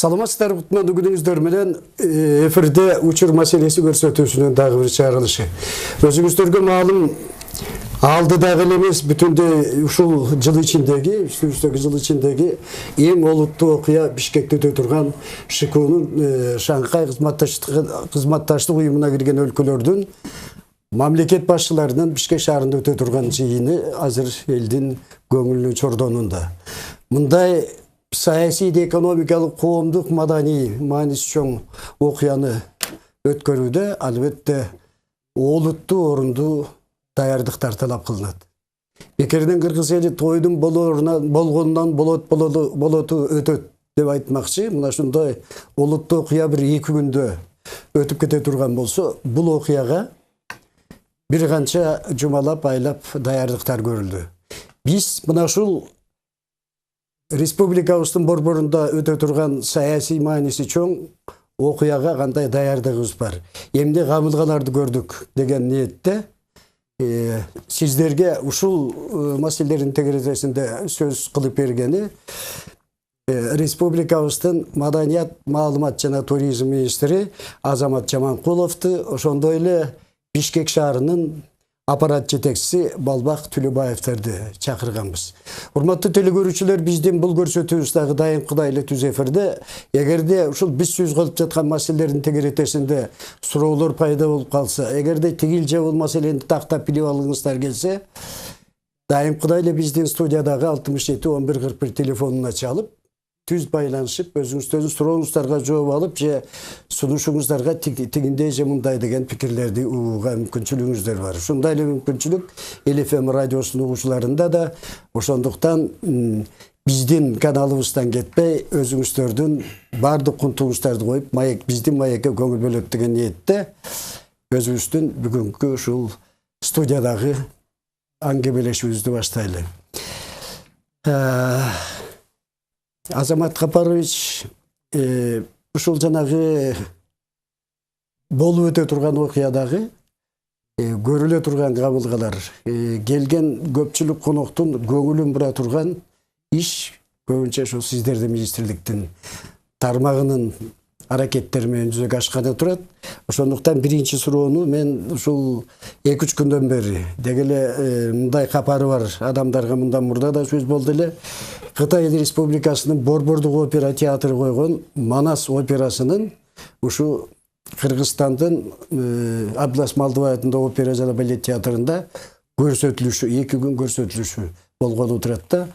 Саламатсыздар, кутмандуу күнүңүздөр менен эфирде учур маселеси көрсөтүүсүнүн дагы бир чыгарылышы. Өзүңүздөргө маалым алдыдагы эмес, бүтүндөй ушул жыл ичиндеги эң олуттуу окуя Бишкекте өтө турган ШКУнун Шанхай кызматташтык уюмуна кирген өлкөлөрдүн мамлекет башчыларынын Бишкек шаарында өтө турган жыйыны азыр элдин көңүлүнүн чордонунда. Мындай саясий, экономикалык, коомдук, маданий мааниси чоң окуяны өткөрүүдө албетте олуттуу, орундуу даярдыктар талап кылынат. Бекерден кыргыз эли тойдун болгонунан болоту өтөт деп айтмакчы. Мына ушундай олуттуу окуя бир 2 күндө өтүп кете турган болсо, бул окуяга бир канча жумалап, айлап даярдыктар көрүлдү. Биз мына ушул республикабыздын борборунда өтө турган саясий мааниси чоң окуяга кандай даярдыгыбыз бар, эмне камылгаларды көрдүк деген ниетте сиздерге ушул маселелердин тегересинде сөз кылып бергени республикабыздын маданият, маалымат жана туризм министри Азамат Жаманкуловду, ошондой эле Бишкек шаарынын аппарат жетекчиси Балбак Түлөбаевтерди чакырганбыз. Урматтуу телекөрүүчүлөр, биздин бул көрсөтүүбүз дагы дайымкыдай эле түз эфирде. Эгерде ушул биз сөз кылып жаткан маселелердин тегеретесинде суроолор пайда болуп калса, эгерде тигил же бул маселени тактап билип алгыңыздар келсе, дайымкыдай эле биздин студиядагы 67 11 41 телефонуна чалып, түз байланышып, өзүңүздөрдүн сурооңуздарга жооп алып, же сунушуңуздарга тигиндей же мындай деген пикирлерди угууга мүмкүнчүлүгүңүздөр бар. Ушундай эле мүмкүнчүлүк ЭЛ-ФМ радиосунун угуучуларында да, ошондуктан биздин каналыбыздан кетпей, өзүңүздөрдүн бардык кунтуңуздарды коюп, биздин маекке көңүл бөлөт деген ниетте өзүбүздүн бүгүнкү ушул студиядагы аңгемелешүүбүздү баштайлы. Азамат Капарович, ушул жанагы болуп өтө турган окуядагы көрүлө турган камылгалар, келген көпчүлүк коноктун көңүлүн бура турган иш көбүнчө ошол сиздердин министрликтин тармагынын аракеттери менен жүзөгө ашканы турат. Ошондуктан биринчи суроону мен ушул 2-3 күндөн бери деги эле мындай капары бар адамдарга мындан мурда да сөз болду эле. Кытай Республикасынын Борбордук опера театры койгон Манас операсынын ушу Кыргызстандын Абдылас Малдыбаевдин опера жана балет театрында көрсөтүлүшү, 2 күн көрсөтүлүшү болгону турат да.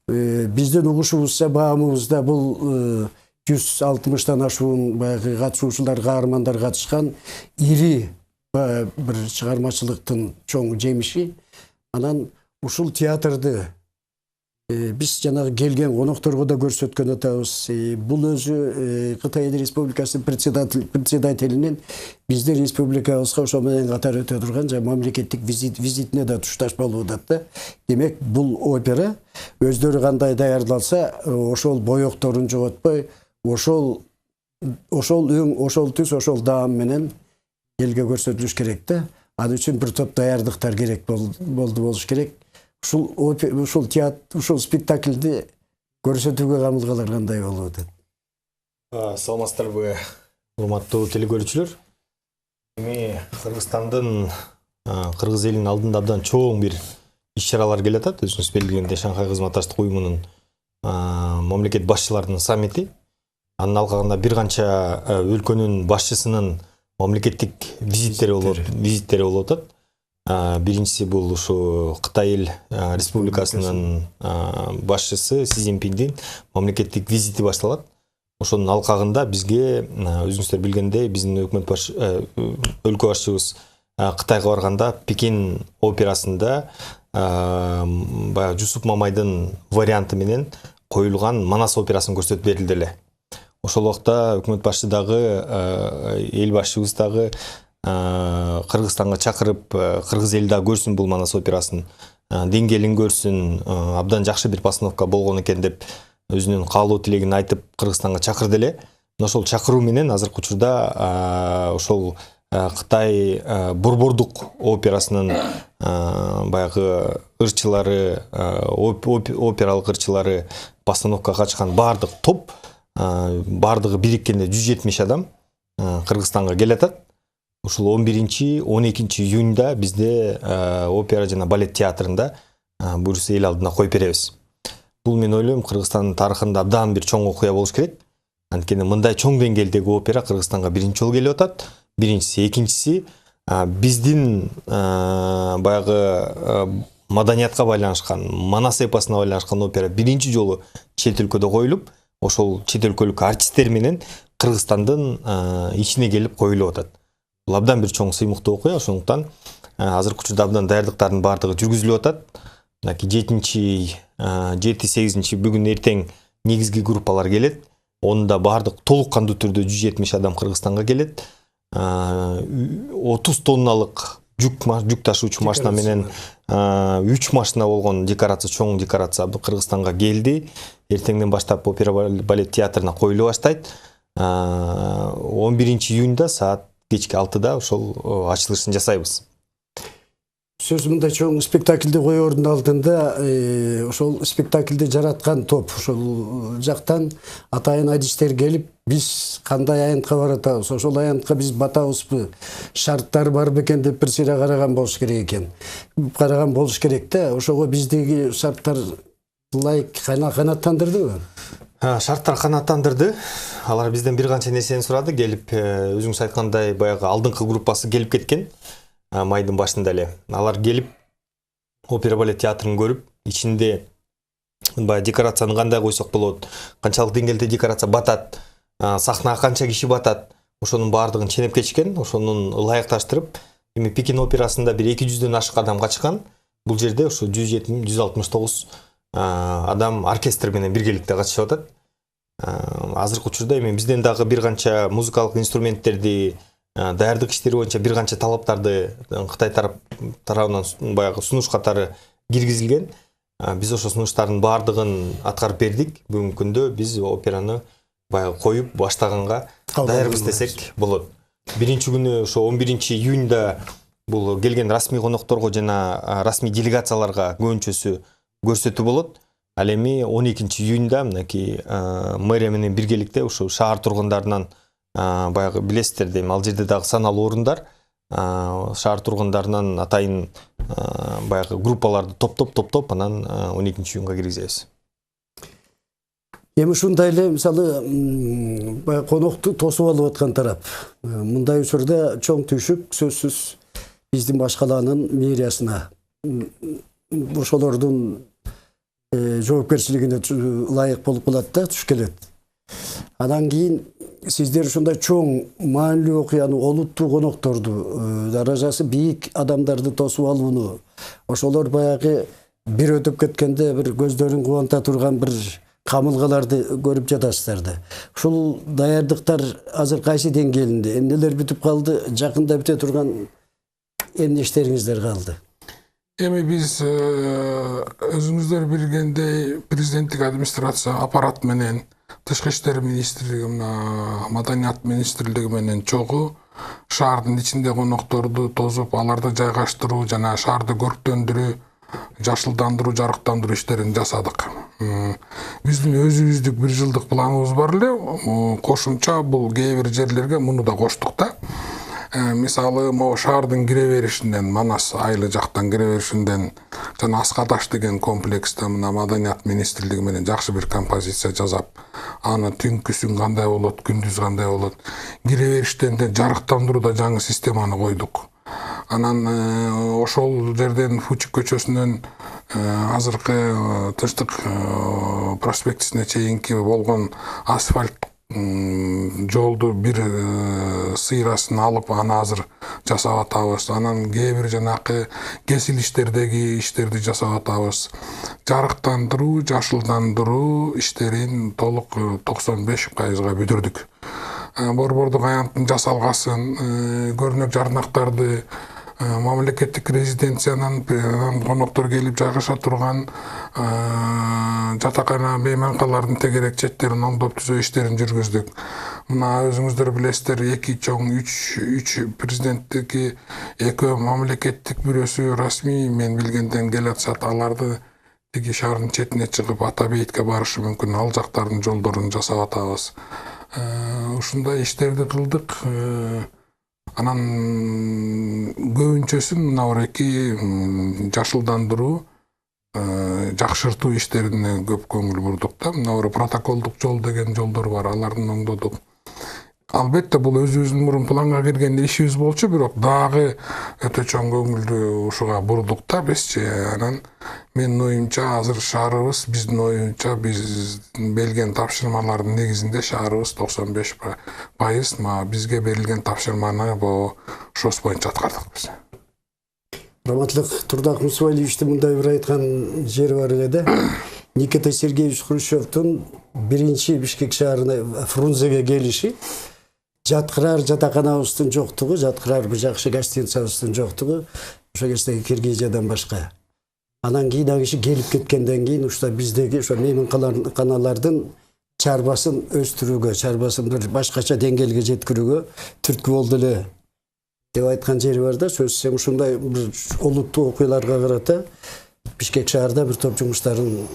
Биздин угушубузда, баамыбызда бул 160-тан ашуун баягы катышуучулар, каармандар катышкан ири бир чыгармачылыктын чоң жемиши. Анан ушул театрды биз жанагы келген конокторго да көрсөткөн атабыз. Бул өзү Кытай Республикасынын председателинин биздин республикабызга ошо менен катар өтө турган жана мамлекеттик визитине да тушташ болуп атат да. Демек, бул опера өздөрү кандай даярдалса, ошол боекторун жоготпой, ошол өң, ошол түс, ошол даам менен элге көрсөтүлүш керек да. Ал үчүн бир топ даярдыктар керек болуш керек. Ушул театр, ушул спектакльди көрсөтүүгө камылгалар кандай болуп атат? Саламатсыздарбы, урматтуу телекөрүүчүлөр. Эми Кыргызстандын, кыргыз элинин алдында абдан чоң бир иш-чаралар келе атат. Өзүңүз белгилегендей, Шанхай кызматташтык уюмунун мамлекет башчыларынын саммити. Анын алкагында бир канча өлкөнүн башчысынын мамлекеттик визиттери болуп атат. Биринчиси бул ушу Кытай эл Республикасынын башчысы Си Цзиньпиндин мамлекеттик визити башталат. Ошонун алкагында бизге, өзүңүздөр билгендей, биздин өкмөт өлкө башчыбыз Кытайга барганда Пекин операсында баягы Жусуп Мамайдын варианты менен коюлган Манас операсын көрсөтүп берилди эле. Ошол убакта өкмөт башчы дагы, эл башчыбыз дагы Кыргызстанга чакырып, кыргыз эли да көрсүн бул Манас операсын, деңгээлин көрсүн, абдан жакшы бир постановка болгон экен деп өзүнүн каалоо тилегин айтып Кыргызстанга чакырды эле. Ошол чакыруу менен азыркы учурда ошол Кытай Борбордук операсынын баягы ырчылары, опералык ырчылары, постановкага катышкан бардык топ бардыгы бириккенде 170 адам Кыргызстанга келатат. Ушул 11-12 июньда бизде опера жана балет театрында буюрса эл алдына коюп беребиз. Бул мен ойлойм Кыргызстандын тарыхында абдан бир чоң окуя болуш керек. Анткени мындай чоң деңгээлдеги опера Кыргызстанга биринчи жолу келип атат. Биринчиси, экинчиси биздин баягы маданиятка байланышкан, Манас эпосуна байланышкан опера биринчи жолу чет өлкөдө коюлуп, ошол чет өлкөлүк артисттер менен Кыргызстандын ичине келип коюлуп атат. Бул абдан бир чоң сыймыктуу окуя, ошондуктан азыркы учурда абдан даярдыктардын баардыгы жүргүзүлүп атат. 7-8 бүгүн эртең негизги группалар келет. Онда бардык толук кандуу түрдө 170 адам Кыргызстанга келет. 30 тонналык жүк ташуучу машина менен 3 машина болгон декорация, чоң декорация Кыргызстанга келди. Эртеңден баштап опера балет театрына коюла баштайт. 11 июньда саат кечки 6-да ошол ачылышын жасайбыз. Сөз мындай чоң спектакльди коердун алдында ошол спектакльди жараткан топ ошол жактан атайын адистер келип, биз кандай аянтка баратабыз, ошол аянтка биз батабызбы, шарттар бар бекен деп бир сыйра караган болуш керек экен. Караган болуш керек да, ошого биздеги шарттар ылайык канааттандырдыбы? Шарттар канааттандырды. Алар бизден бир канча нерсени сурады, келип өзүңүз айткандай баягы алдыңкы группасы келип кеткен. Майдын башында эле. Алар келип опера балет театрын көрүп, ичинде баягы декорацияны кандай койсок болот, канчалык деңгээлде декорация батат, сахнага канча киши батат, ошонун баардыгын ченеп кетишкен, ошонун ылайыкташтырып, эми Пекин операсында бир 200дөн ашык адам катышкан. Бул жерде ошо 169 адам оркестр менен биргеликте катышып атат. Азыркы учурда эми бизден дагы бир канча музыкалык инструменттерди, даярдык иштери боюнча бир канча талаптарды Кытай тарабынан баягы сунуш катары киргизилген. Биз ошо сунуштардын баардыгын аткарып бердик. Бүгүнкү күндө биз операны баягы коюп баштаганга даярбыз десек болот. Биринчи күнү ошо 11 июньда бул келген расмий конокторго жана расмий делегацияларга көбүнчөсү көрсөтүү болот. Ал эми 12 июньда мынакей мэрия менен биргеликте ушул шаар тургундарынан баягы билесиздер дейм, ал жерде дагы саналуу орундар, шаар тургундарынан атайын баягы группаларды топтоп анан 12 июнга киргизебиз. Эми ушундай эле мисалы конокту тосуп алып аткан тарап. Мындай учурда чоң түйшүк сөзсүз биздин башкалаанын мэриясына, ошолордун жоопкерчилигине ылайык болуп калат да, туш келет. Анан кийин сиздер ушундай чоң маанилүү окуяны, олуттуу конокторду, даражасы бийик адамдарды тосуп алууну, ошолор баягы бир өтүп кеткенде бир көздөрүн кубанта турган бир камылгаларды көрүп жатасыздар да. Ушул даярдыктар азыр кайсы деңгээлинде? Эмнелер бүтүп калды? Жакында бүтө турган эмне иштериңиздер калды? Эми биз өзүңүздөр билгендей президенттик администрация аппарат менен Тышкы иштер министрлиги, маданият министрлиги менен чогуу шаардын ичинде конокторду тосуп, аларды жайгаштыруу жана шаарды көрктөндүрүү, жашылдандыруу, жарыктандыруу иштерин жасадык. Биздин өзүбүздүк 1 жылдык планыбыз бар эле. Кошумча бул кээ бир жерлерге муну да коштук да. Мисалы, могу шаардын кире беришинен, Манас айылы жактан кире беришинден жана Аскаташ деген комплексте мына маданият министрлиги менен жакшы бир композиция жасап, аны түнкүсүн кандай болот, күндүз кандай болот, кире бериштен де жарыктандырууда жаңы системаны койдук. Анан ошол жерден Фучик көчөсүнөн азыркы Тынчтык проспектисине чейинки болгон асфальт жолду бир сыйрасын алып, аны азыр жасап атабыз. Анан кээ бир жанакы кесилиштердеги иштерди жасап атабыз. Жарыктандыруу, жашылдандыруу иштерин толук 95%га бүтүрдүк. Борбордук аянттын жасалгасын, көрүнөк жарнактарды, мамлекеттик резиденциянын коноктор келип жайгаша турган жатакана мейманкалардын тегерек четтерин оңдоп түзөө иштерин жүргүздүк. Мына өзүңүздөр билесиздер, 3 президенттики, 2 мамлекеттик бирөөсү расмий мен билгенден келе атышат. Аларды тиги шаардын четине чыгып ата бейитке барышы мүмкүн, ал жактардын жолдорун жасап атабыз. Ушундай иштерди кылдык. Анан көбүнчөсүн мына эки жашылдандыруу, жакшыртуу иштерине көп көңүл бурдук да. Мына протоколдук жол деген жолдор бар, алардын оңдодук. Албетте бул өзүбүздүн мурун планга кирген ишибиз болчу, бирок дагы өтө чоң көңүлдү ушуга бурдук да бизчи. Анан менин оюмча азыр шаарыбыз, биздин оюмча биз берилген тапшырмалардын негизинде шаарыбыз 95% бизге берилген тапшырманы ошол боюнча аткардык биз. Раматлык Турдак Мусабалиевичтин мындай бир айткан жери бар эле да. Никита Сергеевич Хрущевдун биринчи Бишкек шаарына Фрунзеге келиши, жаткырар жатаканабыздын жоктугу, жаткырар бир жакшы гостиницабыздын жоктугу, ошо кездеги Киргизиядан башка. Анан кийин ал киши келип кеткенден кийин ушта биздеги ошо мейманканалардын чарбасын өстүрүүгө, чарбасын бир башкача деңгээлге жеткирүүгө түрткү болду эле деп айткан жери бар да. Сөзсөң ушундай бир олуттуу окуяларга карата Бишкек шаарда бир топ жумуштарын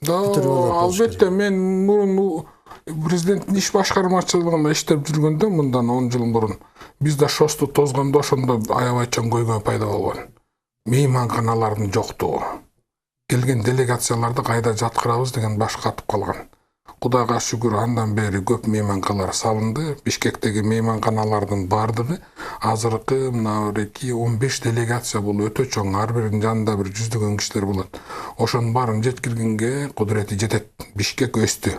албетте мен мурун президенттин иш башкармачылыгында иштеп жүргөндө мындан 10 жыл мурун бизде шосту тозгондо ошондо аябай чоң көйгөй пайда болгон. Мейманканалардын жоктугу. Келген делегацияларды кайда жаткырабыз деген баш катып калган. Кудайга шүгүр андан бери көп мейманкалар салынды. Бишкектеги мейманканалардын бардыгы азыркы мына 15 делегация бул өтө чоң. Ар биринин жанында бир жүздөгөн кишилер болот. Ошонун баарын жеткиргенге кудурети жетет. Бишкек өстү.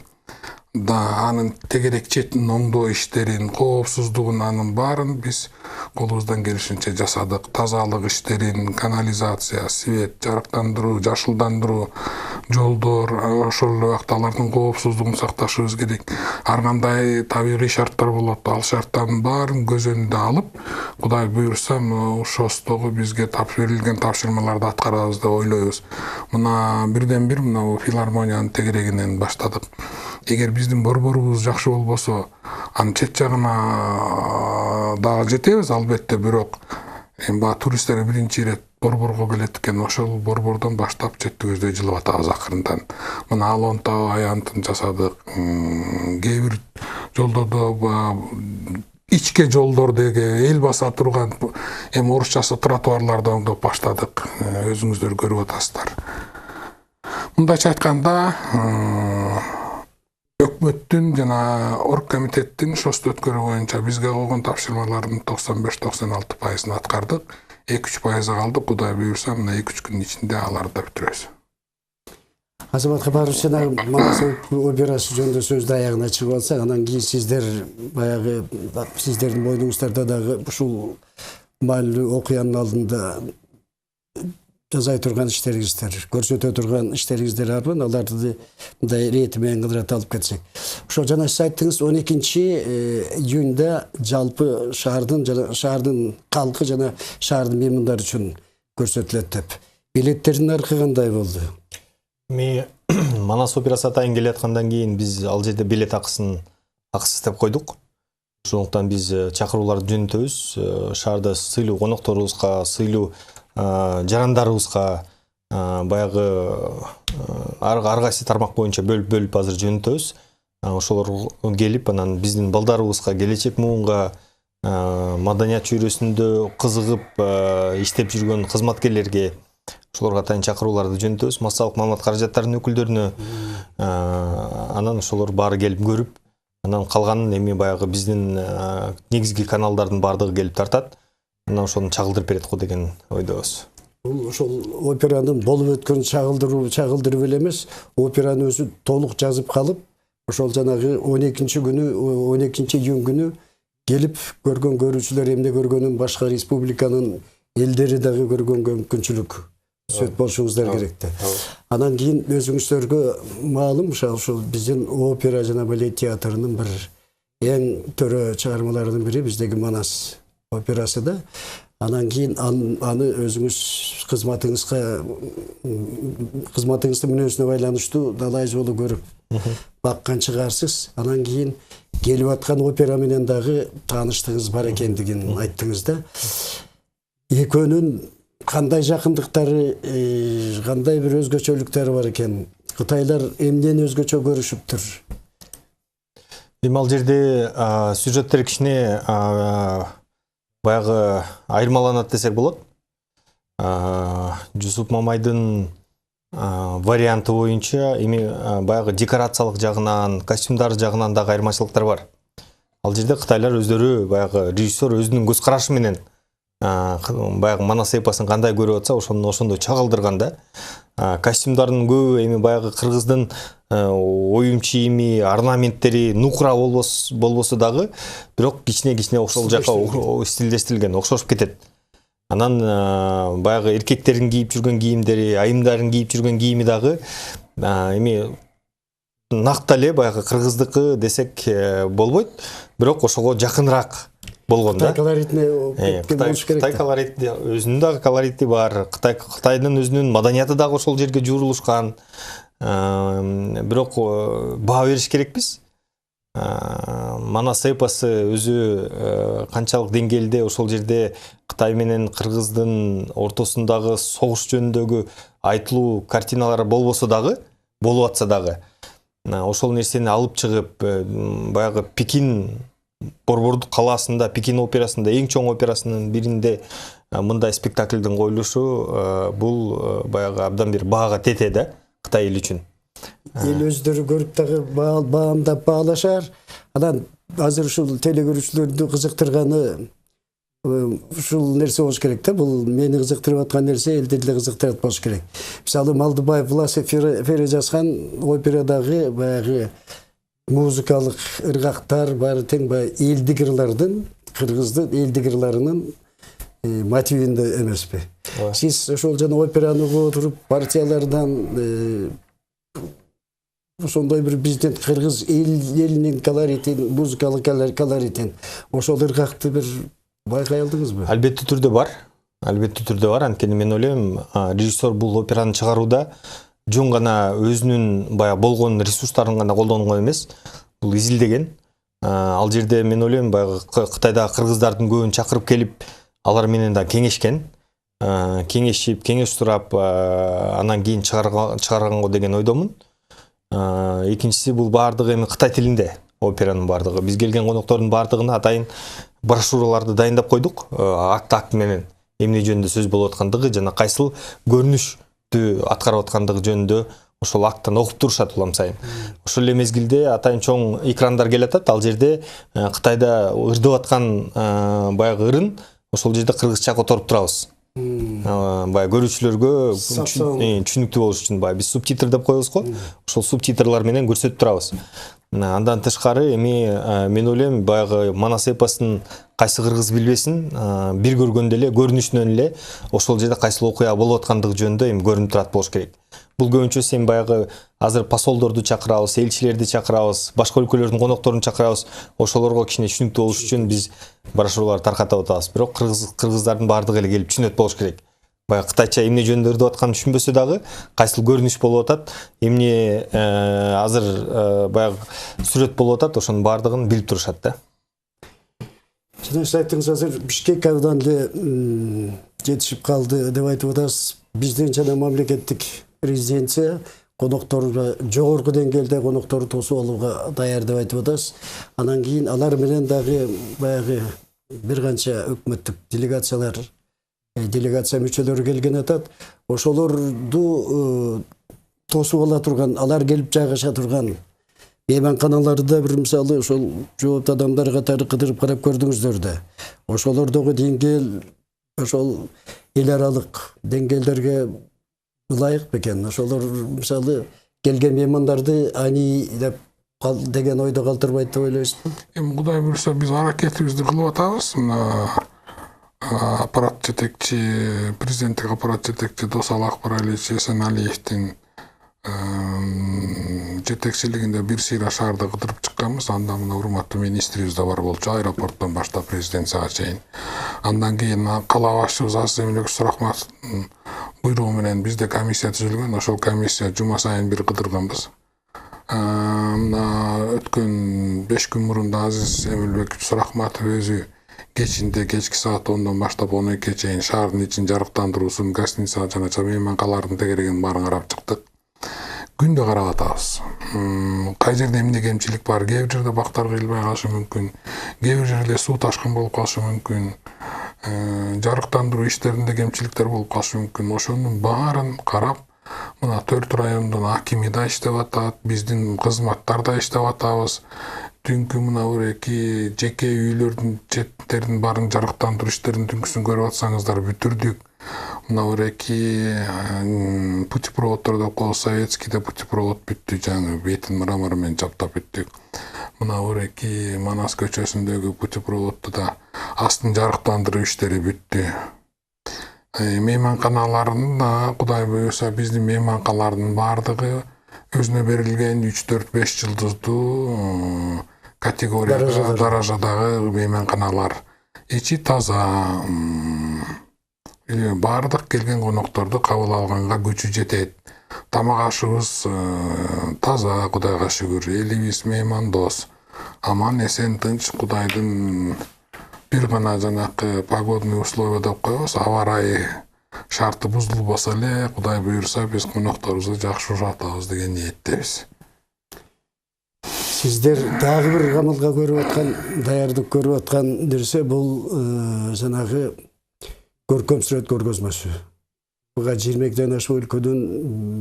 Анын тегерек четин оңдоо иштерин, коопсуздугун анын баарын биз колубуздан келишинче жасадык. Тазалык иштерин, канализация, свет, жарыктандыруу, жашылдандыруу, жолдор, ошол эле убакта алардын коопсуздугун сакташыбыз керек. Ар кандай табигый шарттар болот, ал шарттардын баарын көз өнүндө алып, Кудай буйрса, ошостогу бизге берилген тапшырмаларды аткарабыз деп ойлойбуз. Мына бирден бир мына филармониянын тегерегинен баштадык. Эгер биздин борборубуз жакшы болбосо, анын чет жагына дагы жетебиз албетте, бирок эми туристтер биринчи ирет борборго келет экен, ошол борбордон баштап четти көздөй жылып атабыз акырындан. Мына Алонтау аянтын жасадык. Кээ бир жолдордо ичке жолдор деги эл баса турган эми орусчасы тротуарларды оңдоп баштадык. Өзүңүздөр көрүп атасыздар. Мындайча айтканда, өкмөттүн жана оргкомитеттин шост өткөрүү боюнча бизге койгон тапшырмалардын 95-96%ын аткардык. 2-3% калды. Кудай буйрса, мына 2-3 күндүн ичинде аларды да бүтүрөбүз. Азамат Капарович, Манас операсы жөнүндө сөздү аягына чыгып алсак, анан кийин сиздер баягы сиздердин мойнуңуздарда дагы ушул маанилүү окуянын алдында жасай турган иштериңиздер, көрсөтө турган иштериңиздер бар. Аларды мындай рети менен кыдырат алып кетсек. Ошо жана сиз айттыңыз 12-июнда жалпы шаардын калкы жана шаардын меймандары үчүн көрсөтүлөт деп. Билеттердин наркы кандай болду? Манас операсы атайын келе аткандан кийин биз ал жерде билет акысын акысыз деп койдук. Ошондуктан биз чакырууларды жөнөтөбүз. Шаарда сыйлуу конокторубузга, сыйлуу жарандарыбызга баягы ар кайсы тармак боюнча бөлүп азыр жөнөтөбүз. Ошолор келип, анан биздин балдарыбызга, келечек муунга маданият чөйрөсүндө кызыгып иштеп жүргөн кызматкерлерге ошолорго атайын чакырууларды жөнөтөбүз. Массалык маалымат каражаттарынын өкүлдөрүнө, анан ошолор баары келип көрүп, анан калганын эми баягы биздин негизги каналдардын баардыгы келип тартат. Анан ошону чагылдырып берет го деген ойдобуз. Ошол операнын болуп өткөн чагылдырып эле эмес, операны өзү толук жазып калып, ошол жанагы 12-июнь күнү келип көргөн көрүүчүлөр эмне көргөнүн башка республиканын элдери дагы көргөнгө мүмкүнчүлүк сөт болушуңуздар керек да. Анан кийин өзүңүздөргө маалым, ошол биздин опера жана балет театрынын бир эң төрө чыгармаларынын бири биздеги Манас операсы да. Анан кийин аны өзүңүз кызматыңыздын мүнөзүнө байланыштуу далай жолу көрүп баккан чыгарсыз. Анан кийин келип аткан опера менен дагы тааныштыгыңыз бар экендигин айттыңыз да. Экөөнүн кандай жакындыктары, кандай бир өзгөчөлүктөрү бар экен? Кытайлар эмнени өзгөчө көрүшүптүр? Эми ал жерде сюжеттер кичине баягы айырмаланат десек болот. Жусуп Мамайдын варианты боюнча эми баягы декорациялык жагынан, костюмдар жагынан дагы айырмачылыктар бар. Ал жерде кытайлар өздөрү баягы режиссер өзүнүн көз карашы менен баягы Манас эпосын кандай көрүп атса, ошондой чагылдырган да. Костюмдардын көбү эми баягы кыргыздын оюм чийими, орнаменттери нукра болбосо дагы, бирок кичине ошол жака стилдештирилген, окшошуп кетет. Анан баягы эркектердин кийип жүргөн кийимдери, айымдардын кийип жүргөн кийими дагы эми накта эле баягы кыргыздыкы десек болбойт, бирок ошого жакыныраак болгон да. Кытай колорити өзүнүн дагы колорити бар. Кытайдын өзүнүн маданияты дагы ошол жерге жуурулушкан. Бирок баа бериш керекпиз. Манас эпосы өзү канчалык деңгээлде ошол жерде Кытай менен кыргыздын ортосундагы согуш жөнүндөгү айтылуу картиналар болбосо дагы, болуп атса дагы, ошол нерсени алып чыгып баягы Пекин Борбордук калаасында, Пекин операсында, эң чоң операсынын биринде мындай спектаклдин коюлушу бул баягы абдан бир баага тете да Кытай эли үчүн. Эл өздөрү көрүп дагы баамдап баалашар. Анан азыр ушул телекөрүүчүлөрдү кызыктырганы ушул нерсе болуш керек да. Бул мени кызыктырып аткан нерсе элди деле кызыктырат болуш керек. Мисалы Малдыбаев Власов Фере жазган операдагы баягы музыкалык ыргактар баары тең баягы элдик ырлардын, кыргыздын элдик ырларынын мотивинде эмеспи? Сиз ошол жана операны угуп туруп партиялардан ошондой бир биздин кыргыз элинин колоритин, музыкалык колоритин, ошол ыргакты бир байкай алдыңызбы? Албетте түрдө бар. Анткени мен ойлойм, режиссер бул операны чыгарууда жөн гана өзүнүн баягы болгон ресурстарын гана колдонгон эмес, бул изилдеген. Ал жерде мен ойлойм, баягы Кытайдагы кыргыздардын көбүн чакырып келип, алар менен да кеңешкен. Кеңешип, кеңеш сурап, анан кийин чыгарганго деген ойдомун. Экинчиси, бул баардыгы эми Кытай тилинде, операнын баардыгы. Биз келген коноктордун баардыгына атайын брошюраларды дайындап койдук, акт менен эмне жөнүндө сөз болуп аткандыгы жана кайсыл көрүнүштү аткарып аткандыгы жөнүндө ошол акттан окуп турушат улам сайын. Ошол эле мезгилде атайын чоң экрандар келатат. Ал жерде Кытайда ырдып аткан баягы ырын ошол жерде кыргызча которуп турабыз. Баягы көрүүчүлөргө түшүнүктүү болуш үчүн биз субтитр деп коебуз го. Ошол субтитрлар менен көрсөтүп турабыз. Андан тышкары эми мен ойлойм, баягы Манас эпосун кайсы кыргыз билбесин, бир көргөндө эле көрүнүшүнөн эле ошол жерде кайсыл окуя болуп аткандыгы жөнүндө эми көрүнүп турат болуш керек. Бул көбүнчө эми баягы азыр посолдорду чакырабыз, элчилерди чакырабыз, башка өлкөлөрдүн конокторун чакырабыз. Ошолорго кичине түшүнүктүү болуш үчүн биз брошюраларды таркатып атабыз. Бирок кыргыздардын баардыгы эле келип түшүнөт болуш керек. Баягы кытайча эмне жөнүндө ырдып атканын түшүнбөсө дагы, кайсыл көрүнүш болуп атат, эмне азыр баягы сүрөт болуп атат, ошонун баардыгын билип турушат да. Жана сиз айттыңыз, азыр Бишкек абдан эле жетишип калды деп айтып атасыз. Биздин жана мамлекеттик резиденция конокторго жогорку деңгээлде конокторду тосуп алууга даяр деп айтып атасыз. Анан кийин алар менен дагы баягы бир канча өкмөттүк делегация мүчөлөрү келген атат. Ошолорду тосуп ала турган, алар келип жайгаша турган мейманканаларды бир мисалы ошол жооптуу адамдар катары кыдырып карап көрдүңүздөр да. Ошолордогу деңгээл ошол эл аралык деңгээлдерге ылайык бекен? Ошолор мисалы келген меймандарды ани деп деген ойдо калтырбайт деп ойлойсузбу? Эми Кудай буйруса биз аракетибизди кылып атабыз. Мына аппарат жетекчи, президенттик аппарат жетекчи Досал Акбаралиевич Эсеналиевдин жетекчилигинде бир сыйра шаарда кыдырып чыкканбыз. Анда мына урматтуу министрибиз да бар болчу, аэропорттон баштап резиденцияга чейин. Андан кийин кала башчыбыз Азиз Эмилбек Сурахматовдун буйругу менен бизде комиссия түзүлгөн. Ошол комиссия жума сайын бир кыдырганбыз. Мына өткөн 5 күн мурун да Азиз Эмилбек Сурахматов өзү кечинде кечки саат 10-дон баштап 12-ге чейин шаардын ичин жарыктандыруусун, гостиница жана мейманкалардын тегерегин баарын карап чыктык. Күндө карап атабыз. Кай жерде эмне кемчилик бар? Кээ бир жерде бактар кыйылбай калышы мүмкүн. Кээ бир жерде суу ташкын болуп калышы мүмкүн. Жарыктандыруу иштеринде кемчиликтер болуп калышы мүмкүн. Ошонун баарын карап, мына 4 райондун акими да иштеп атат, биздин кызматтар да иштеп атабыз. Түнкү мына эки жеке үйлөрдүн четтерин баарын жарыктандыруу иштерин түнкүсүн көрүп атсаңыздар бүтүрдүк. Мына эки путепроводдор деп коебуз, советскийде путепровод бүттү, жаңы бетин мрамор менен чаптап бүттүк. Мына эки Манас көчөсүндөгү путепроводду да астын жарыктандыруу иштери бүттү. Мейманканаларын да Кудай буюрса биздин мейманкалардын баардыгы өзүнө берилген 3-4-5 жылдыздуу категорияда даражадагы мейманканалар. Ичи таза, баардык келген конокторду кабыл алганга күчү жетет. Тамак ашыбыз таза, Кудайга шүгүр. Элибиз меймандос. Аман эсен тынч, Кудайдын бир гана жанакы погодный условия деп коебуз, аба ырайы шарты бузулбаса эле, Кудай буюрса биз конокторубузду жакшы ушатабыз деген ниеттебиз. Сиздер дагы бир камылга көрүп аткан, даярдык көрүп аткан нерсе бул жанагы көркөм сүрөт көргөзмөсү. Буга 20ден ашык өлкөдөн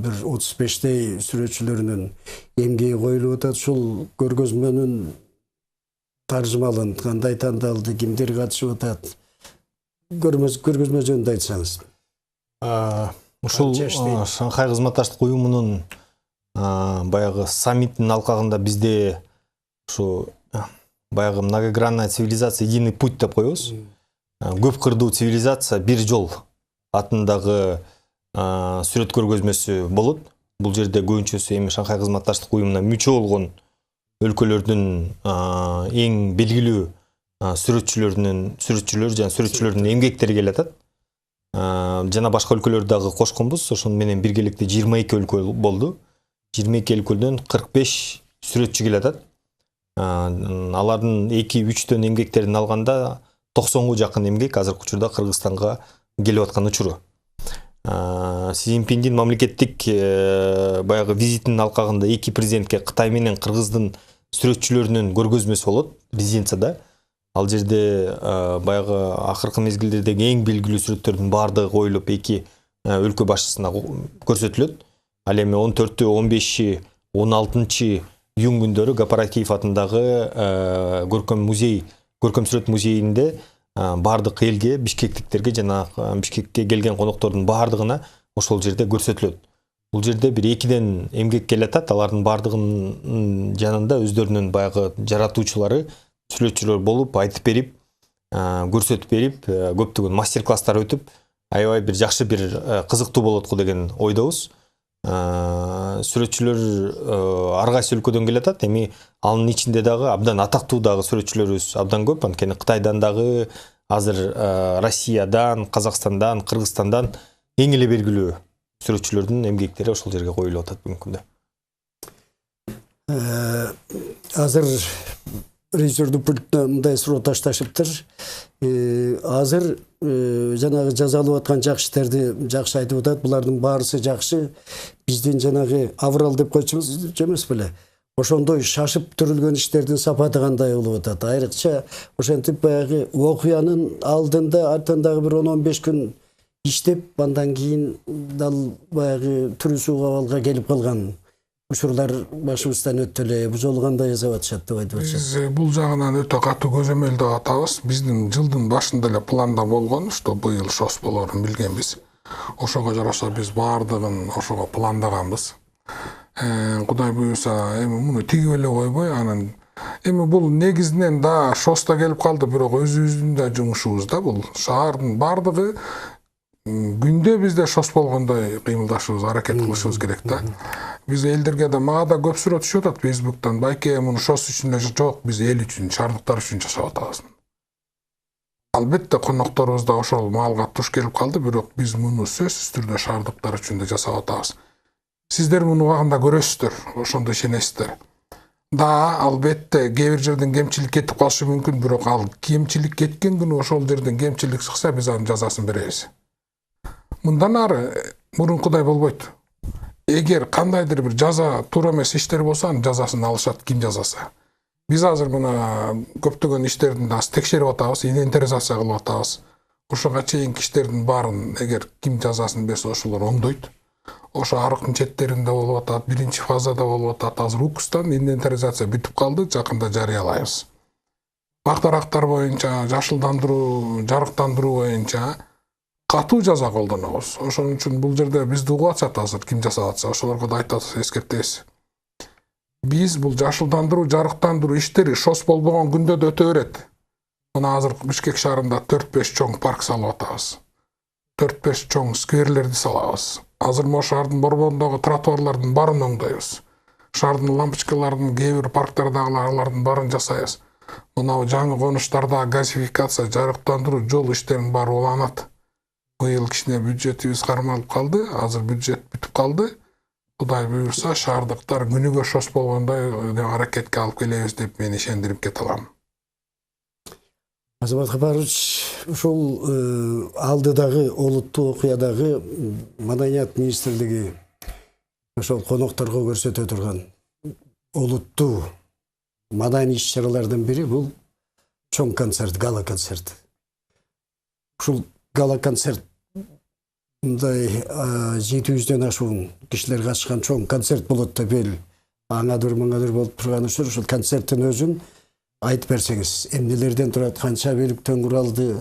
бир 35 сүрөтчүлөрүнүн эмгеги коюлуп атат. Ушул көргөзмөнүн таржымалын кандай тандалды, кимдер катышып атат? Көргөзмө жөнүндө айтсаңыз. Ушул Шанхай кызматташтык уюмунун баягы саммиттин алкагында бизде ушу баягы многогранная цивилизация, единый путь деп коебуз. Көп кырдуу цивилизация бир жол атындагы сүрөт көргөзмөсү болот. Бул жерде көбүнчөсү эми Шанхай кызматташтык уюмуна мүчө болгон өлкөлөрдүн эң белгилүү сүрөтчүлөр жана сүрөтчүлөрдүн эмгектери келатат. Жана башка өлкөлөрдү дагы кошконбуз. Ошону менен биргеликте 22 өлкө болду. 22 өлкөдөн 45 сүрөтчү келатат. Алардын 2-3төн эмгектерин алганда 90га жакын эмгек азыркы учурда Кыргызстанга келип аткан учуру. Си Цзиньпиндин мамлекеттик баягы визитинин алкагында эки президентке Кытай менен Кыргыздын сүрөтчүлөрүнүн көргөзмөсү болот резиденцияда. Ал жерде баягы акыркы мезгилдердеги эң белгилүү сүрөттөрдүн баардыгы коюлуп эки өлкө башчысына көрсөтүлөт. Ал эми 14-15 16 июнь күндөрү Гапаракиев атындагы көркөм сүрөт музейинде баардык элге, бишкектиктерге жана Бишкекке келген коноктордун баардыгына ошол жерде көрсөтүлөт. Бул жерде бир 2ден эмгек келатат. Алардын баардыгынын жанында өздөрүнүн баягы жаратуучулары, сүрөтчүлөр болуп, айтып берип, көрсөтүп берип, көптөгөн мастер-класстар өтүп, аябай бир жакшы бир кызыктуу болот го деген ойдобуз. Сүрөтчүлөр ар кайсы өлкөдөн келатат. Эми анын ичинде дагы абдан атактуу дагы сүрөтчүлөрүбүз абдан көп. Анткени Кытайдан дагы, азыр Россиядан, Казакстандан, Кыргызстандан эң эле белгилүү сүрөтчүлөрдүн эмгектери ошол жерге коюлуп атат бүгүнкү күндө. Азыр режиссердун пультуна мындай суроо ташташыптыр. Азыр жанагы жазалып аткан жакшы иштерди жакшы айтып атат. Булардын баарысы жакшы. Биздин жанагы аврал деп койчубуз эмес беле? Ошондой шашып түрүлгөн иштердин сапаты кандай болуп атат? Айрыкча ошентип баягы окуянын алдында артындагы бир 10-15 күн иштеп, андан кийин дал баягы түрүсү абалга келип калган учурлар башыбыздан өттү эле. Бул жолу кандай жасап атышат деп айтып атышат? Биз бул жагынан өтө катуу көзөмөлдөп атабыз. Биздин жылдын башында эле планда болгон, что быйыл шос болорун билгенбиз. Ошого жараша биз баардыгын ошого пландаганбыз. Кудай буюрса, эми муну тигип эле койбой, анан эми бул негизинен да шоста келип калды, бирок өзүбүздүн да жумушубуз да бул. Шаардын баардыгы күндө бизде шос болгондой кыймылдашыбыз, аракет кылышыбыз керек да. Биз элдерге да, мага да көп суроо түшүп атат Facebooктон. Байке муну шос үчүн эле жок, биз эл үчүн, шаардыктар үчүн жашап атабыз. Албетте конокторубуз да ошол маалга туш келип калды, бирок биз муну сөзсүз түрдө шаардыктар үчүн да жасап атабыз. Сиздер муну убагында көрөсүздөр, ошондо ишенесиздер. да албетте кээ бир жерден кемчилик кетип калышы мүмкүн, бирок ал кемчилик кеткен күнү ошол жерден кемчилик чыкса биз анын жазасын беребиз. Мындан ары мурункудай болбойт. Эгер кандайдыр бир жаза туура эмес иштер болсо анын жазасын алышат, ким жазаса. Биз азыр мына көптөгөн иштердин да текшерип атабыз, инвентаризация кылып атабыз. Ошого чейинки иштердин баарын эгер ким жазасын берсе ошолор оңдойт. Ошо арыктын четтеринде болуп атат, биринчи фазада болуп атат. Азыр УКСтан инвентаризация бүтүп калды, жакында жарыялайбыз. Бактарактар боюнча, жашылдандыруу, жарыктандыруу боюнча катуу жаза колдонобуз. Ошон үчүн бул жерде бизди угуп атышат азыр ким жасап атса, ошолорго да айтат, эскертебиз. Биз бул жашылдандыруу, жарыктандыруу иштери шос болбогон күндө да өтө берет. Мына азыр Бишкек шаарында 4-5 чоң парк салып атабыз. 4-5 чоң скверлерди салабыз. Азыр могу шаардын борборундагы тротуарлардын баарын оңдойбуз. Шаардын лампочкаларынын кээ бир парктардагылардын баарын жасайбыз. Мына жаңы конуштарда газификация, жарыктандыруу, жол иштеринин баары уланат. Быйыл кичине бюджетибиз кармалып калды, азыр бюджет бүтүп калды. Кудай буйрса, шаардыктар күнүгө шос болгондой аракетке алып келебиз деп мен ишендирип кете алам. Азамат Капарович, ушул алдыдагы олуттуу окуядагы Маданият министрлиги ошол конокторго көрсөтө турган олуттуу маданий иш-чаралардын бири бул чоң концерт, гала концерт. Ушул гала концерт мындай 700дөн ашуун кишилер катышкан чоң концерт болот деп эл аңадыр маңадыр болуп турган үчүн ушул концерттин өзүн айтып берсеңиз, эмнелерден турат, канча бөлүктөн куралды,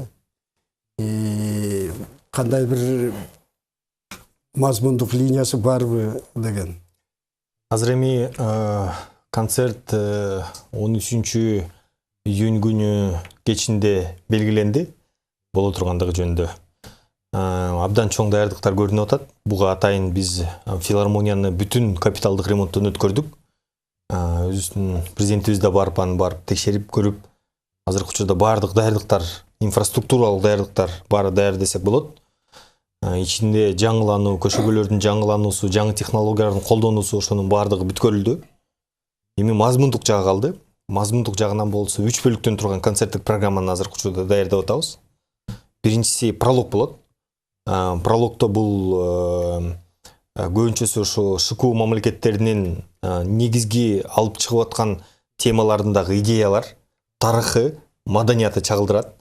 кандай бир мазмундук линиясы барбы деген. Азыр эми концерт 13 июнь күнү кечинде белгиленди боло тургандыгы жөнүндө. Абдан чоң даярдыктар көрүнүп атат. Буга атайын биз филармонияны бүтүн капиталдык ремонттон өткөрдүк. Өзүбүздүн президентибиз да барып текшерип көрүп, азыркы учурда баардык даярдыктар, инфраструктуралык даярдыктар баары даяр десек болот. Ичинде жаңылануу, көшөгөлөрдүн жаңылануусу, жаңы технологиялардын колдонуусу ошонун баардыгы бүткөрүлдү. Эми мазмундук жагы калды. Мазмундук жагынан болсо 3 бөлүктөн турган концерттик программаны азыркы учурда даярдап атабыз. Биринчиси пролог болот. Прологто бул көбүнчөсү ошо ШКУ мамлекеттеринин негизги алып чыгып аткан темаларындагы идеялар, тарыхы, маданияты чагылдырат.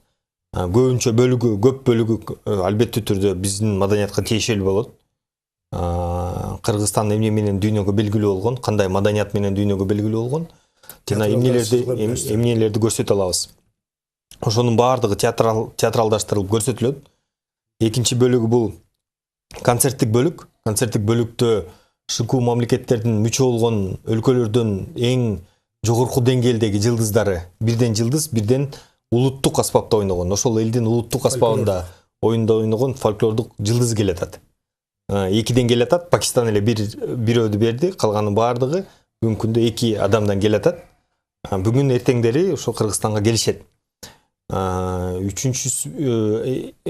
Көбүнчө бөлүгү, көп бөлүгү албетте түрдө биздин маданиятка тиешелүү болот. Кыргызстан эмне менен дүйнөгө белгилүү болгон, кандай маданият менен дүйнөгө белгилүү болгон, жана эмнелерди көрсөтө алабыз. Ошонун баардыгы театралдаштырылып көрсөтүлөт. Экинчи бөлүгү бул концерттик бөлүк. Концерттик бөлүктө ШКУ мамлекеттердин мүчө болгон өлкөлөрдөн эң жогорку деңгээлдеги жылдыздары, бирден жылдыз, бирден улуттук аспапта ойногон. Ошол элдин улуттук аспабында ойногон фольклордук жылдыз келатат. Экиден келатат, Пакистан эле бирөөдү берди, калганы баардыгы бүгүнкү күндө 2 адамдан келатат. Бүгүн эртеңдери ошол Кыргызстанга келишет. Үчүнчүсү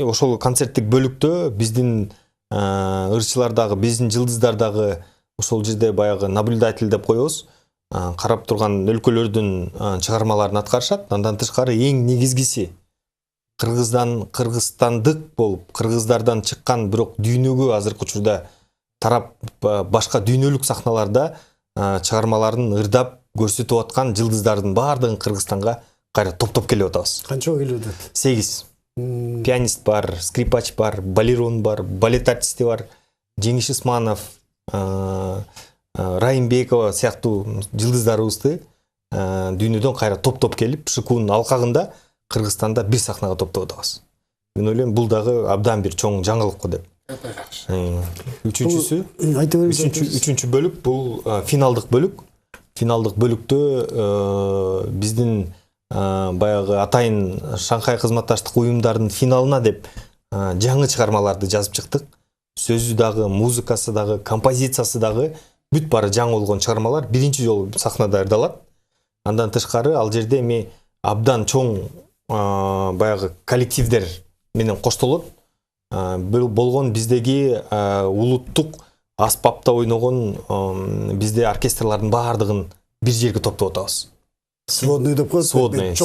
ошол концерттик бөлүктө биздин ырчылардагы, биздин жылдыздардагы ошол жерде баягы наблюдатель деп коебуз. Карап турган өлкөлөрдүн чыгармаларын аткарышат. Андан тышкары эң негизгиси кыргызстандык болуп, кыргыздардан чыккан, бирок дүйнөгө азыркы учурда тарап башка дүйнөлүк сахналарда чыгармаларын ырдап көрсөтүп аткан жылдыздардын баардыгын Кыргызстанга кайра топтоп келип атабыз. Канча келүүдө? 8. Пианист бар, скрипач бар, балерон бар, балет артисти бар, Жеңиш Исманов, Райымбекова сыяктуу жылдыздарыбызды дүйнөдөн кайра топтоп келип, ШКУнун алкагында Кыргызстанда бир сахнага топтоп атабыз. Мен ойлойм, бул дагы абдан бир чоң жаңылык го деп. Үчүнчү бөлүк бул финалдык бөлүк. Финалдык бөлүктө биздин баягы атайын Шанхай кызматташтык уюмдарынын финалына деп жаңы чыгармаларды жазып чыктык. Сөзү дагы, музыкасы дагы, композициясы дагы бүт бары жаңы болгон чыгармалар биринчи жолу сахнада ырдалат. Андан тышкары ал жерде эми абдан чоң баягы коллективдер менен коштолот. Болгон биздеги улуттук аспапта ойногон бизде оркестрлардын баардыгын бир жерге топтоп атабыз. Сводный деп коет. Сводный,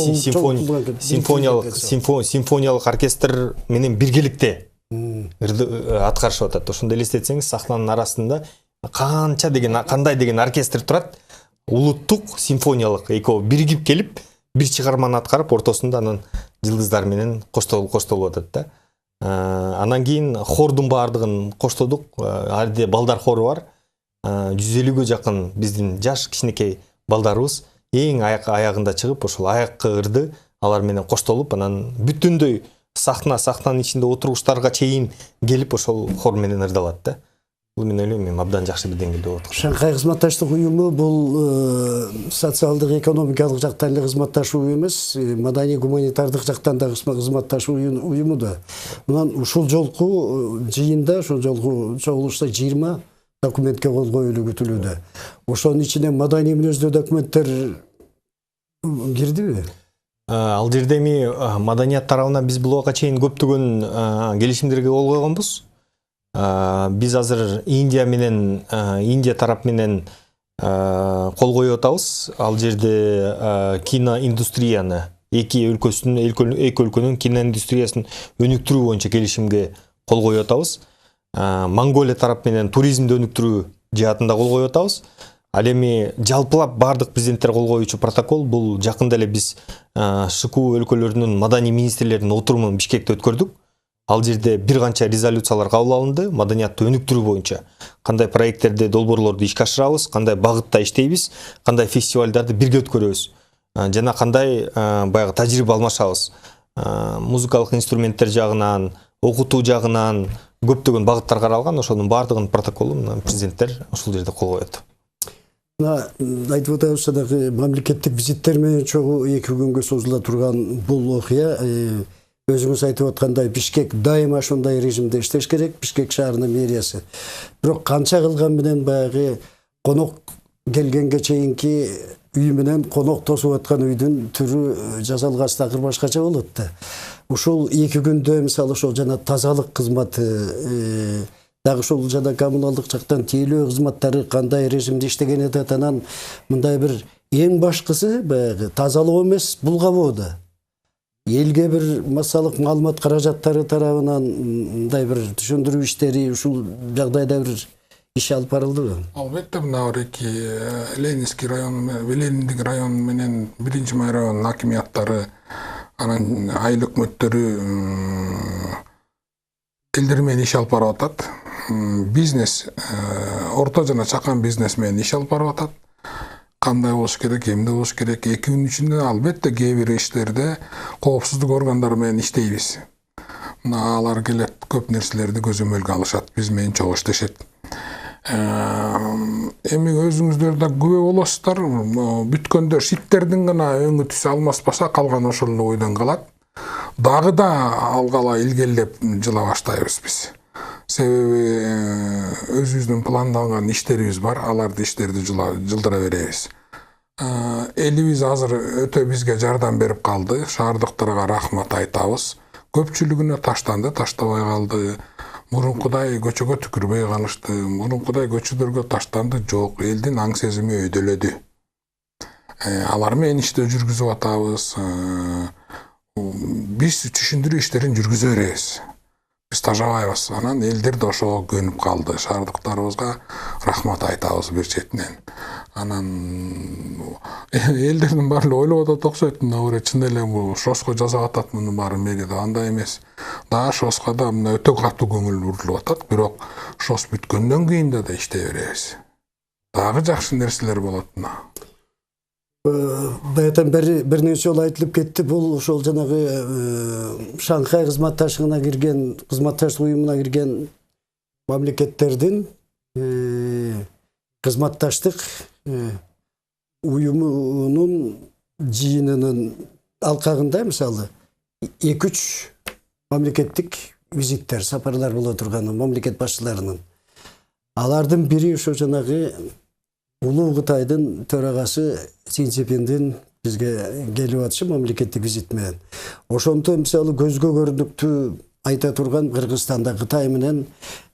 симфониялык оркестр менен биргеликте аткарышып атат. Ошондо элестетсеңиз, сахнанын арасында кандай деген оркестр турат. Улуттук симфониялык экөө биригип келип, бир чыгарманы аткарып, ортосунда анан жылдыздар менен коштолуп атат да. Анан кийин хордун баардыгын коштодук. Арде балдар хору бар. 150-гө жакын биздин жаш кичинекей балдарыбыз эң аягында чыгып, ошол аяккы ырды алар менен коштолуп, анан бүтүндөй сахнанын ичинде отургучтарга чейин келип ошол хор менен ырдалат да. Бул мен ойлойм, абдан жакшы бир деңгээлде болот. Шанхай кызматташтык уюму бул социалдык, экономикалык жактан эле кызматташуу эмес, маданий гуманитардык жактан да кызматташуу уюму да. Мынан ушул жолку жыйында, ушул жолку чогулушта 20 документке кол коюлуу күтүлүүдө. Ошонун ичине маданий мүнөздүү документтер кирдиби? Ал жерде эми маданият тарабынан биз буга чейин көптөгөн келишимдерге кол койгонбуз. Биз азыр Индия тарап менен кол коюп атабыз. Ал жерде киноиндустрияны, эки өлкөнүн киноиндустриясын өнүктүрүү боюнча келишимге кол коюп атабыз. Монголия тарап менен туризмди өнүктүрүү жаатында кол коюп атабыз. Ал эми жалпылап бардык президенттер кол коюучу протокол бул жакында эле биз ШКУ өлкөлөрүнүн маданий министрлеринин отурумун Бишкекте өткөрдүк. Ал жерде бир канча резолюциялар кабыл алынды, маданиятты өнүктүрүү боюнча. Кандай проекттерди, долбоорлорду ишке ашырабыз, кандай багытта иштейбиз, кандай фестивалдарды бирге өткөрөбүз. Жана кандай баягы тажрыйба алмашабыз. Музыкалык инструменттер жагынан, окутуу жагынан көптөгөн багыттар каралган. Ошонун баардыгынын протоколун президенттер ошол жерде кол коет. Айтып атабыз, дагы мамлекеттик визиттер менен чогуу 2 күнгө созула турган бул окуя, өзүңүз айтып аткандай, Бишкек дайыма ошондой режимде иштеш керек, Бишкек шаарынын мэриясы. Бирок канча кылган менен баягы конок келгенге чейинки үй менен конок тосуп аткан үйдүн түрү жасалгасы такыр башкача болот да. Ушул 2 күндө мисалы ошол жана тазалык кызматы, дагы ушул жана коммуналдык жактан тейлөө кызматтары кандай режимде иштеген атат, анан мындай бир эң башкысы баягы тазалоо эмес, булгабоо да. Элге бир массалык маалымат каражаттары тарабынан мындай бир түшүндүрүү иштери ушул жагдайда бир иш алып барылдыбы? Албетте, мына эки Ленинский район, Лениндик район менен 1-май районунун акимияттары, анан айыл өкмөттөрү элдер менен иш алып барып атат. Бизнес, орто жана чакан бизнес менен иш алып барып атат. Кандай болуш керек, эмне болуш керек? 2 күн ичинде албетте кээ бир иштерде коопсуздук органдары менен иштейбиз. Мына алар келет, көп нерселерди көзөмөлгө алышат, биз менен чогуу иштешет. Эми өзүңүздөр да күбө болосуздар, бүткөндө шиттердин гана өңү түшө алмаспаса, калган ошол ойдон калат. Дагы да алгала илгерлеп жыла баштайбыз биз. Себеби өзүбүздүн пландалган иштерибиз бар, аларды иштерди жылдыра беребиз. Элибиз азыр өтө бизге жардам берип калды, шаардыктарга рахмат айтабыз. Көпчүлүгүнө таштанды, таштабай калды. Мурункудай көчөгө түкүрбөй калышты, мурункудай көчөлөргө таштанды жок, элдин аң сезими өйдөлөдү. Алар менен ишти жүргүзүп атабыз. Биз түшүндүрүү иштерин жүргүзө беребиз. Биз тажабайбыз. Анан элдер да ошого көнүп калды. Шаардыктарыбызга рахмат айтабыз бир четинен. Анан элдердин баары ойлоп атат окшойт, мына чын эле бул ШОСко жасап атат муну баары мэрияда, андай эмес. Да ШОСко да мына өтө катуу көңүл бурулуп атат, бирок ШОС бүткөндөн кийин да иштей беребиз. Дагы жакшы нерселер болот мына. Баятан бир нече жолу айтылып кетти, бул ошол жанагы Шанхай кызматташтыгына кирген, кызматташтык уюмуна кирген мамлекеттердин кызматташтык уюмунун жыйынынын алкагында мисалы 2-3 мамлекеттик визиттер, сапарлар боло турган мамлекет башчыларынын. Алардын бири ошо жанагы Улуу Кытайдын төрагасы Си Цзиньпиндин бизге келип атышы мамлекеттик визит менен. Ошонто мисалы көзгө көрүнүктүү айта турган Кыргызстанда Кытай менен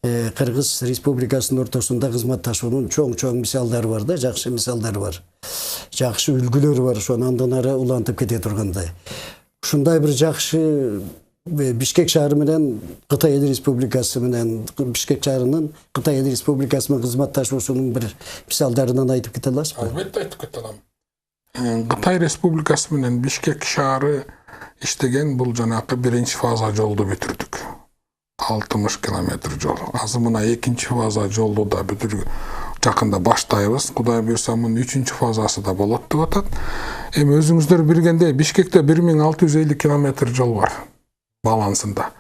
Кыргыз Республикасынын ортосунда кызматташуунун чоң мисалдары бар да, жакшы мисалдары бар. жакшы үлгүлөр бар, ошону андан ары улантып кете тургандай. Ушундай бир жакшы Бишкек шаары менен Кытай Эл Республикасы менен Бишкек шаарынын Кытай Эл Республикасы менен кызматташуусунун бир мисалдарынан айтып кете аласызбы? Албетте айтып кете алам. Кытай Республикасы менен Бишкек шаары иштеген бул жанакы биринчи фаза жолду бүтүрдүк. 60 километр жол. Азыр мына экинчи фаза жолду да бүтүрүп жакында баштайбыз. Кудай буйрса мунун 3-чү фазасы да болот деп атат. Эми өзүңүздөр билгендей Бишкекте 1650 километр жол бар балансында.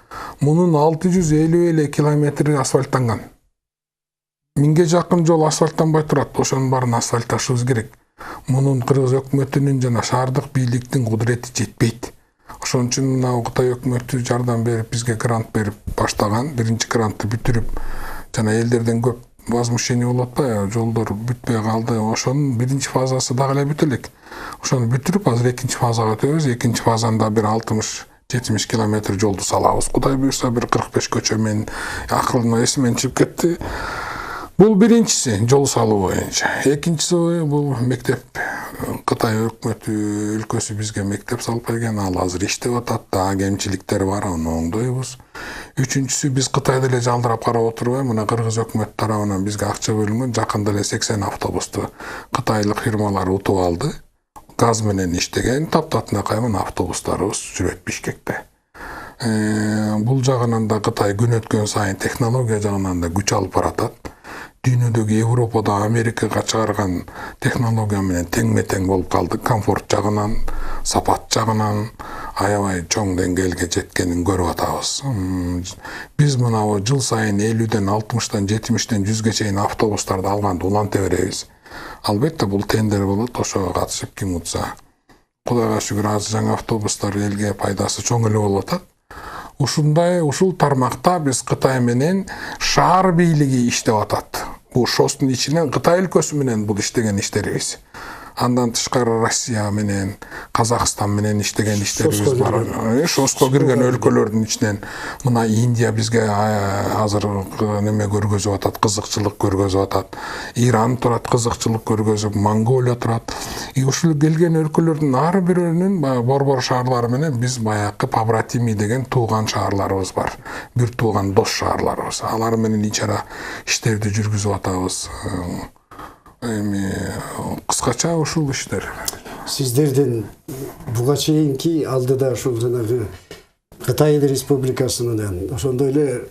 Мунун 650 километри асфальттанган. 1000ге жакын жол асфальттанбай турат. Ошонун баарын асфальтташыбыз керек. Мунун Кыргыз өкмөтүнүн жана шаардык бийликтин кудурети жетпейт. Ошон үчүн мына Кытай өкмөтү жардам берип, бизге грант берип баштаган. Биринчи грантты бүтүрүп, жана элдерден көп возмущение болуп атпайбы, жолдор бүтпөй калды. Ошонун биринчи фазасы дагы эле бүтө элек. Ошону бүтүрүп, азыр экинчи фазага өтөбүз. Экинчи фазанда бир 60-70 километр жолду салабыз. Кудай буйрса бир 45 көчө менен акылыма эсимен чыгып кетти. Бул биринчиси жол салуу боюнча. Экинчиси бул мектеп. Кытай өкмөтү өлкөсү бизге мектеп салып берген, ал азыр иштеп атат, дагы кемчиликтер бар, аны оңдойбуз. Үчүнчүсү биз Кытайды эле жалдырап карап отурбай, мына Кыргыз өкмөт тарабынан бизге акча бөлүнгөн, жакында эле 80 автобусту кытайлык фирмалар утуп алды. Газ менен иштеген таптатынакай мына автобустарыбыз жүрөт Бишкекте. Бул жагынан да Кытай күн өткөн сайын технология жагынан да күч алып баратат. Дүйнөдөгү Европада, Америкага чыгарган технология менен теңме-тең болуп калды. Комфорт жагынан, сапат жагынан аябай чоң деңгээлге жеткенин көрүп атабыз. Биз мына жыл сайын 50ден 60тан 70тен 100ге чейин автобустарды алганды уланта беребиз. Албетте бул тендер болот, ошого катышып ким утса. Кудайга шүгүр, азыр жаңы автобустар элге пайдасы чоң эле болуп атат. Ушул тармакта биз Кытай менен шаар бийлиги иштеп атат. Бул ШОСтун ичинен Кытай өлкөсү менен бул иштеген иштерибиз. Андан тышкары Россия менен, Казакстан менен иштеген иштерибиз бар. ШОСко кирген өлкөлөрдүн ичинен мына Индия бизге азыр неме көргөзүп атат, кызыкчылык көргөзүп атат. Иран турат, кызыкчылык көргөзүп, Монголия турат. Ушул келген өлкөлөрдүн ар бирөөнүн борбор шаарлары менен биз баякы побратими деген тууган шаарларыбыз бар. Бир тууган дос шаарларыбыз. Алар менен ичара иштерди жүргүзүп атабыз. Эми кыскача ушул иштер. Сиздердин буга чейинки алдыда ушул жанагы Кытай Республикасы менен ошондой эле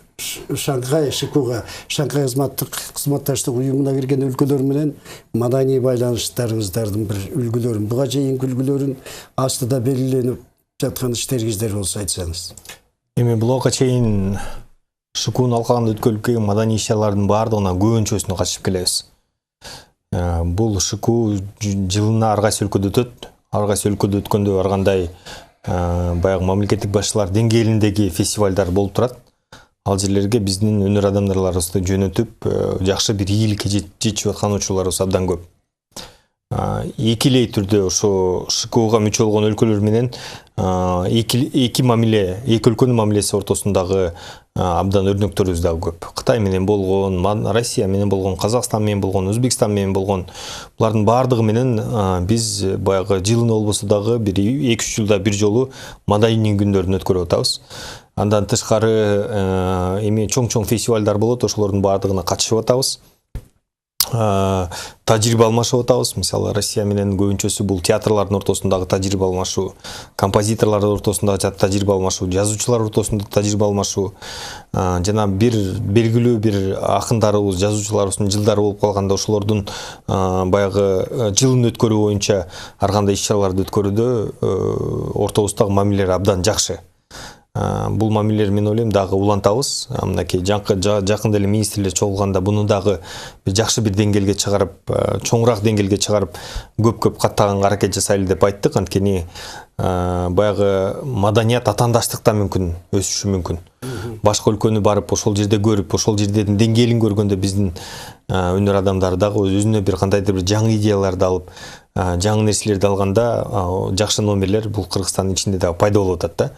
Шанхай ШКУга, Шанхай кызматташтык уюмуна кирген өлкөлөр менен маданий байланыштарыңыздардын бир үлгүлөрүн, буга чейинки үлгүлөрүн астыда белгиленип жаткан иштериңиздер болсо айтсаңыз. Эми буга чейин ШКУнун алкагында өткөрүлүп келген маданий иш-чаралардын баардыгына көбүнчөсүнө катышып келебиз. Бул ШКУ жылына ар кайсы өлкөдө өтөт. Ар кайсы өлкөдө өткөндө ар кандай баягы мамлекеттик башчылар деңгээлиндеги фестивалдар болуп турат. Ал жерлерге биздин өнөр адамдарларыбызды жөнөтүп, жакшы бир ийгиликке жетишип аткан учурларыбыз абдан көп. Экилей түрдө ошо ШКУга мүчө болгон өлкөлөр менен эки мамиле, эки өлкөнүн мамилеси ортосундагы абдан өрнөктөрүбүз дагы көп. Кытай менен болгон, Россия менен болгон, Казакстан менен болгон, Өзбекстан менен болгон, булардын баардыгы менен биз баягы жылына болбосо дагы бир 2-3 жылда бир жолу маданий күндөрүн өткөрүп атабыз. Андан тышкары эми чоң-чоң фестивалдар болот, ошолордун баардыгына катышып атабыз. Тажрыйба алмашып атабыз. Мисалы Россия менен көбүнчөсү бул театрлардын ортосундагы тажрыйба алмашуу, композиторлардын ортосундагы тажрыйба алмашуу, жазуучулар ортосунда тажрыйба алмашуу, жана бир белгилүү бир акындарыбыз, жазуучуларыбыздын жылдары болуп калганда ошолордун баягы жылын өткөрүү боюнча ар кандай иш-чараларды өткөрүүдө ортобуздагы мамилелер абдан жакшы. Бул мамилелер мен ойлойм дагы улантабыз. Мынакей жакында эле министрлер чогулганда буну дагы жакшы бир деңгээлге чыгарып, чоңураак деңгээлге чыгарып, көп каттаган аракет жасайлы деп айттык. Анткени баягы маданият атаандаштыкта мүмкүн өсүшү мүмкүн. Башка өлкөнү барып, ошол жерде көрүп, ошол жердин деңгээлин көргөндө биздин өнөр адамдары дагы өзүнө бир кандайдыр бир жаңы идеяларды алып, жаңы нерселерди алганда жакшы номерлер бул Кыргызстандын ичинде дагы пайда болуп атат да.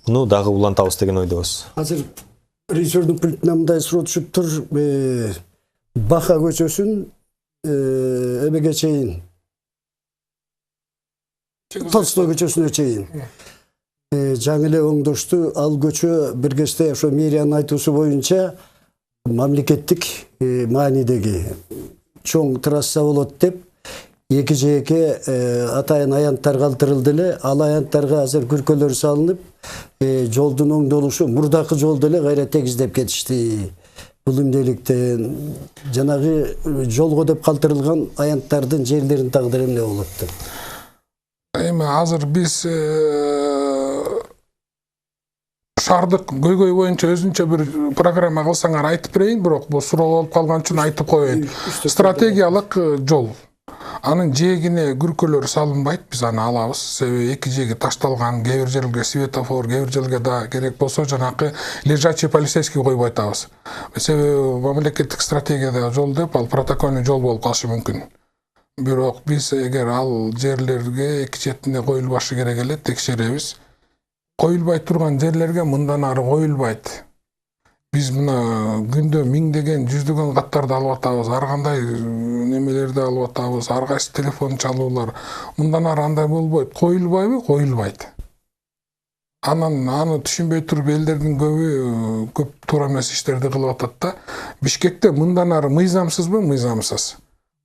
Муну дагы улантабыз деген ойдобуз. Азыр режиссердун пультуна мындай суроо түшүп тур. Баха көчөсүн эмеге чейин Толстой көчөсүнө чейин. Жаңы эле оңдошту ал көчө бир кезде ошо мэриянын айтуусу боюнча мамлекеттик маанидеги чоң трасса болот деп эки жеке атайын аянттар калтырылды эле. Ал аянттарга азыр күркөлөр салынып, жолдун оңдолушу мурдакы жолду эле кайра тегиздеп кетишти. Бул эмнеликтен жанагы жолго деп калтырылган аянттардын жерлеринин тагдыры эмне болот деп? Эми азыр биз шаардык көйгөй боюнча өзүнчө бир программа кылсаңар айтып берейин, бирок бул суроо болуп калган үчүн айтып коеюн. Стратегиялык жол. Анын жээгине күркөлөр салынбайт, биз аны алабыз. Себеби эки жээги ташталган, кээ бир жерге светофор, кээ бир жерге да керек болсо жанакы лежачий полицейский койбой атабыз. Себеби мамлекеттик стратегияда жол деп ал протокольный жол болуп калышы мүмкүн. Бирок биз эгер ал жерлерге эки четине коюлбашы керек эле текшеребиз. Коюлбай турган жерлерге мындан ары коюлбайт. Биз мына күндө миңдеген, жүздөгөн каттарды алып атабыз, ар кандай немелерди алып атабыз, ар кайсы телефон чалуулар. Мындан ары андай болбойт. Коюлбайбы? Коюлбайт. Аны түшүнбөй туруп элдердин көп туура эмес иштерди кылып атат да. Бишкекте мындан ары мыйзамсызбы? Мыйзамсыз.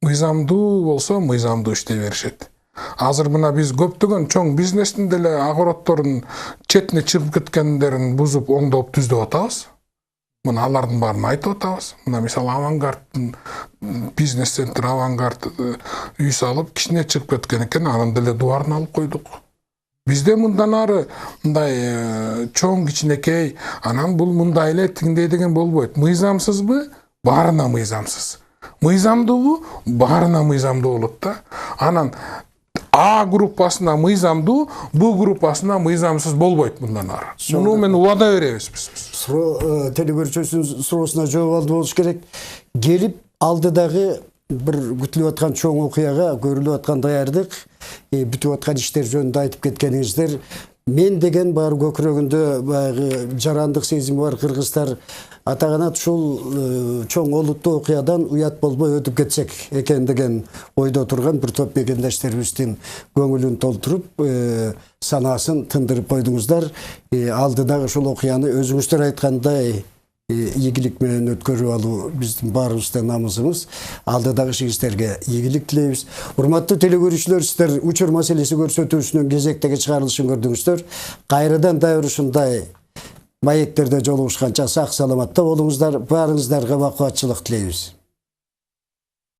Мыйзамдуу болсо мыйзамдуу иштей беришет. Азыр мына биз көптөгөн чоң бизнестин деле огороддорун четине чыгып кеткендерин бузуп, оңдоп, түздөп атабыз. Мына алардын баарын айтып атабыз. Мына мисалы Авангард бизнес центр Авангард үй салып, кичине чыгып кеткен экен, анын деле дубарын алып койдук. Бизде мындан ары мындай чоң кичинекей, анан бул мындай эле тиңдей деген болбойт. Мыйзамсызбы? Баарына мыйзамсыз. Мыйзамдуубу? Баарына мыйзамдуу болот да. Анан А группасына мыйзамдуу, Б группасына мыйзамсыз болбойт мындан ары. Муну мен убада беребиз биз. Телекөрүүчүсүнүн суроосуна жооп алды болуш керек. Келип алдыдагы бир күтүлүп аткан чоң окуяга, көрүлүп аткан даярдык, бүтүп аткан иштер жөнүндө айтып кеткениңиздер. Мен деген баары көкүрөгүндө баягы жарандык сезими бар кыргыздар атаганат ушул чоң олуттуу окуядан уят болбой өтүп кетсек экен деген ойдо турган бир топ мекендештерибиздин көңүлүн толтуруп, санаасын тындырып койдуңуздар. Алдыдагы ушул окуяны өзүңүздөр айткандай ийгилик менен өткөрүп алуу биздин баарыбыздын намысыбыз. Алдыдагы ишиңиздерге ийгилик тилейбиз. Урматтуу телекөрүүчүлөр, сиздер учур маселеси көрсөтүүсүнүн кезектеги чыгарылышын көрдүңүздөр. Кайрадан дагы ушундай маектерде жолугушканча сак саламатта болуңуздар. Баарыңыздарга бакубатчылык тилейбиз.